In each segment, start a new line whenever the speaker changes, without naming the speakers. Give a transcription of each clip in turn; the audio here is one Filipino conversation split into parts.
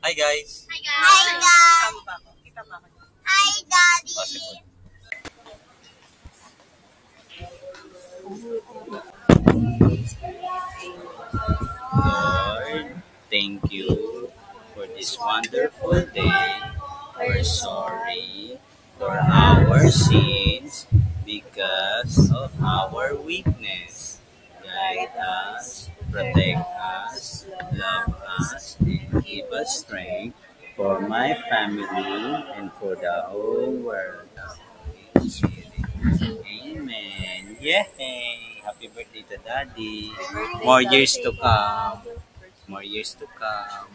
Hi guys!
Hi guys!
Kasama ba ako? Kita ba ako?
Hi Daddy!
Possible. Lord, thank you for this wonderful day. We're sorry for our sins because of our weakness. Guide us, protect us, love us, and give us strength for my family and for the whole world. Amen. Yay! Happy birthday to Daddy. More years to come. More years to come.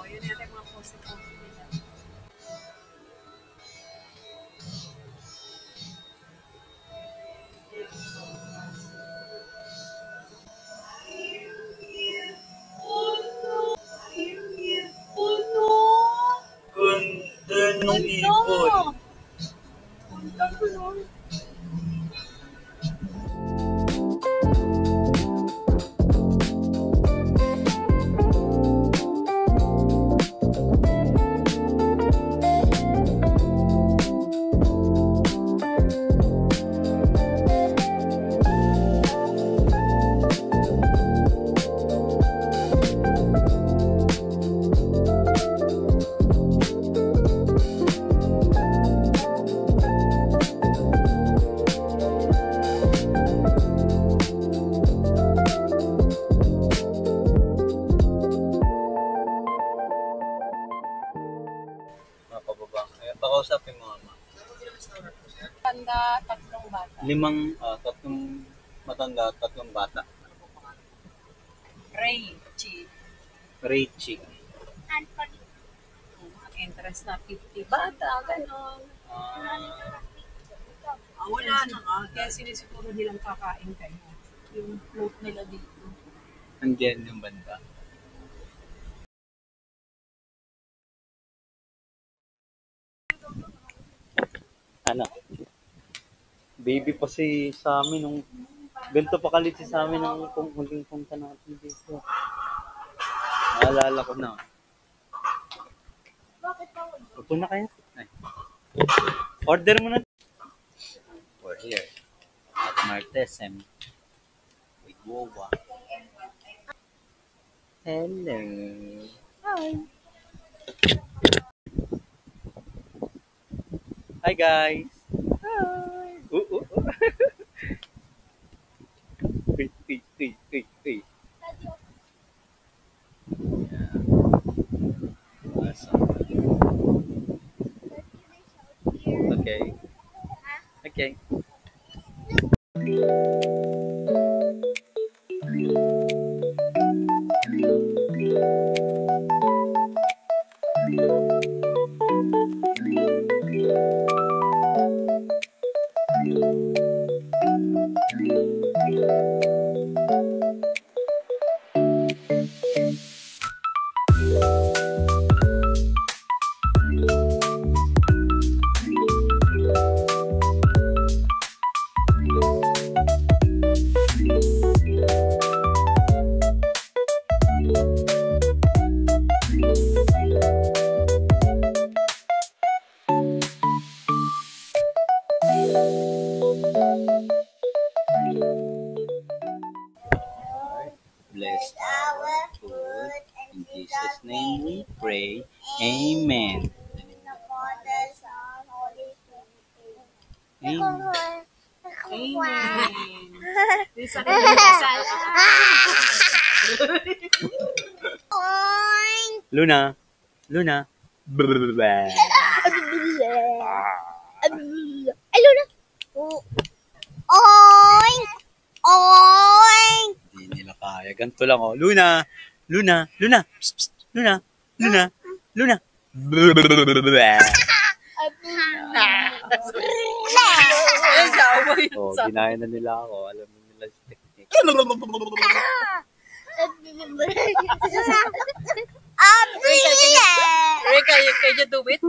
Yun yata yung mga post-post nila.
Ganda ng ibon. Mga kababa. Kaya pakausapin mo ama.
Tanda, 3 bata.
Tatlong matanda, tatlong bata.
Ray, Chi.
Richie.
Anthony.
Ang interest na 50 bata, gano'n. Wala na nga. Kaya sinisiguro nilang kakain kayo. Yung float nila dito.
Andiyan yung banda. Ano? Baby pa si sa amin nung ganito pa kalit si sa amin nung huling punta natin dito. Naalala ko na. Upo na kayo. Ay. Order mo na. We're here at Martesem with Wowa. Hello. Hi. Hi guys. Hi. Uy. Yeah. Awesome. Okay. Okay. bless our food. In Jesus' name we pray. Amen. Amen.
Amen. This sa kasal.
Oink.
Luna. Luna.
Hello na. Oink. Oink.
Hindi nila kaya. Ganito lang, oh. Luna. Luna. Luna. Psst, psst. Luna. Luna. Luna. Oh, ginaya na nila ako. Alam mo nila yung technique.
Abi.
Rick, can you do it?